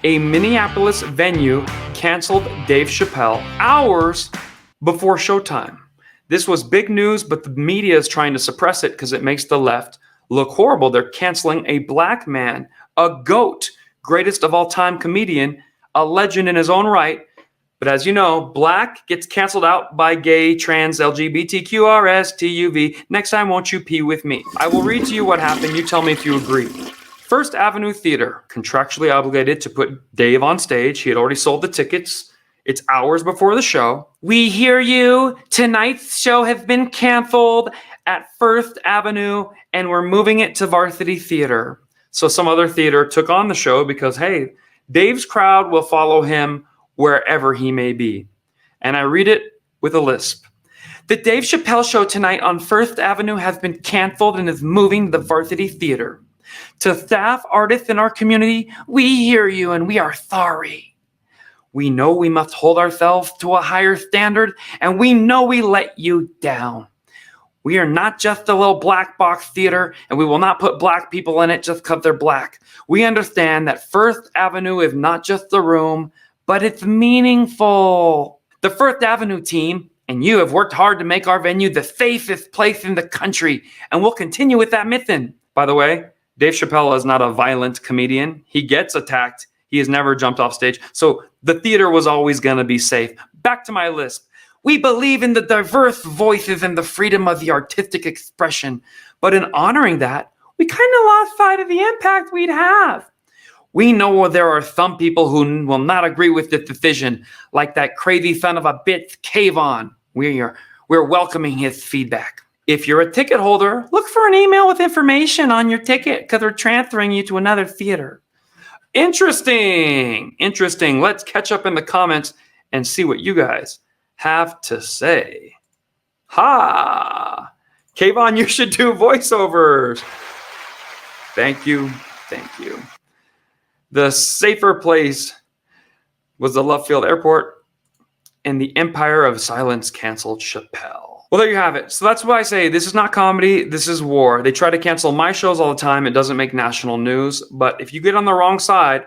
A Minneapolis venue canceled Dave Chappelle hours before showtime. This was big news, but the media is trying to suppress it because it makes the left look horrible. They're canceling a black man, a GOAT, greatest of all time comedian, a legend in his own right. But as you know, black gets canceled out by gay, trans, LGBTQRS, TUV. Next time, won't you pee with me? I will read to you what happened. You tell me if you agree. First Avenue Theater, contractually obligated to put Dave on stage. He had already sold the tickets. It's hours before the show. We hear you. Tonight's show has been canceled at First Avenue, and we're moving it to Varsity Theater. So some other theater took on the show because, hey, Dave's crowd will follow him wherever he may be. And I read it with a lisp. The Dave Chappelle show tonight on First Avenue has been canceled and is moving to the Varsity Theater. To staff, artists in our community, we hear you and we are sorry. We know we must hold ourselves to a higher standard, and we know we let you down. We are not just a little black box theater, and we will not put black people in it just because they're black. We understand that First Avenue is not just a room, but it's meaningful. The First Avenue team and you have worked hard to make our venue the safest place in the country, and we'll continue with that mission. By the way, Dave Chappelle is not a violent comedian. He gets attacked. He has never jumped off stage. So the theater was always going to be safe. Back to my list. We believe in the diverse voices and the freedom of the artistic expression. But in honoring that, we kind of lost sight of the impact we'd have. We know there are some people who will not agree with this decision, like that crazy son of a bitch, Kvon. We're welcoming his feedback. If you're a ticket holder, look for an email with information on your ticket because we're transferring you to another theater. Interesting. Let's catch up in the comments and see what you guys have to say. Ha! Kvon, you should do voiceovers. Thank you. The safer place was the Love Field Airport, and the Empire of Silence canceled Chappelle. Well, there you have it. So that's why I say this is not comedy, this is war. They try to cancel my shows all the time. It doesn't make national news. But if you get on the wrong side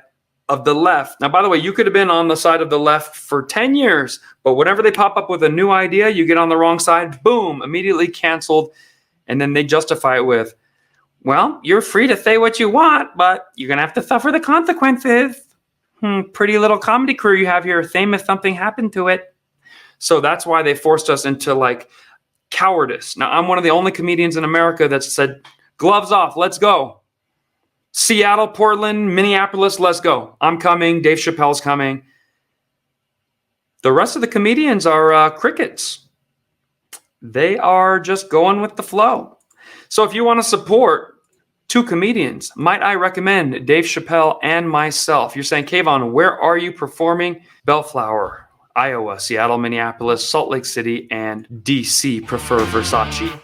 of the left, now, by the way, you could have been on the side of the left for 10 years, but whenever they pop up with a new idea, you get on the wrong side, boom, immediately canceled. And then they justify it with, well, you're free to say what you want, but you're going to have to suffer the consequences. Pretty little comedy career you have here. Same if something happened to it. So that's why they forced us into like cowardice. Now, I'm one of the only comedians in America that said, gloves off, let's go. Seattle, Portland, Minneapolis, let's go. I'm coming. Dave Chappelle's coming. The rest of the comedians are crickets. They are just going with the flow. So if you want to support two comedians, might I recommend Dave Chappelle and myself? You're saying, Kvon, where are you performing? Bellflower, Iowa, Seattle, Minneapolis, Salt Lake City, and DC. Prefer Versace.